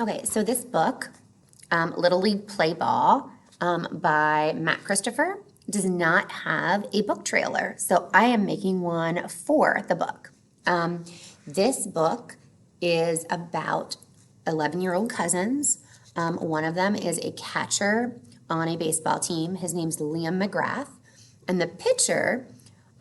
Okay, so this book, Little League Play Ball by Matt Christopher, does not have a book trailer. So I am making one for the book. This book is about 11-year-old cousins. One of them is a catcher on a baseball team. His name's Liam McGrath. And the pitcher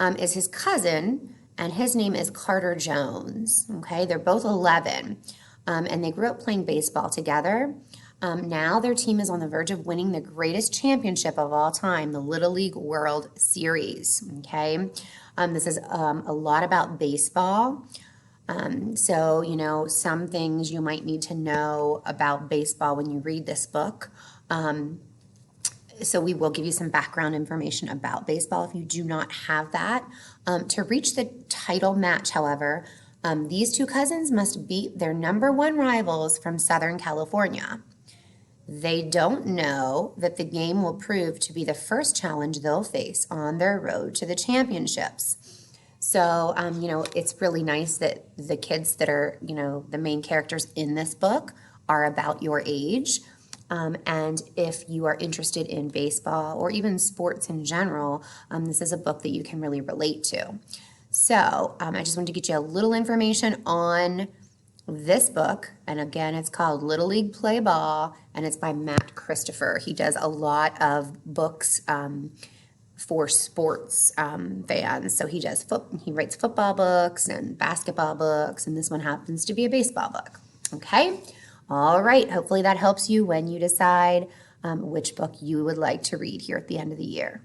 is his cousin, and his name is Carter Jones. Okay, they're both 11. And they grew up playing baseball together. Now their team is on the verge of winning the greatest championship of all time, the Little League World Series. Okay, this is a lot about baseball. So, you know, some things you might need to know about baseball when you read this book. So we will give you some background information about baseball if you do not have that. To reach the title match, however, these two cousins must beat their #1 rivals from Southern California. They don't know that the game will prove to be the first challenge they'll face on their road to the championships. So, you know, it's really nice that the kids that are, you know, the main characters in this book are about your age. And if you are interested in baseball or even sports in general, this is a book that you can really relate to. So I just wanted to get you a little information on this book. And again, it's called Little League Play Ball, and it's by Matt Christopher. He does a lot of books for sports fans. So he writes football books and basketball books, and this one happens to be a baseball book. Okay? All right. Hopefully that helps you when you decide which book you would like to read here at the end of the year.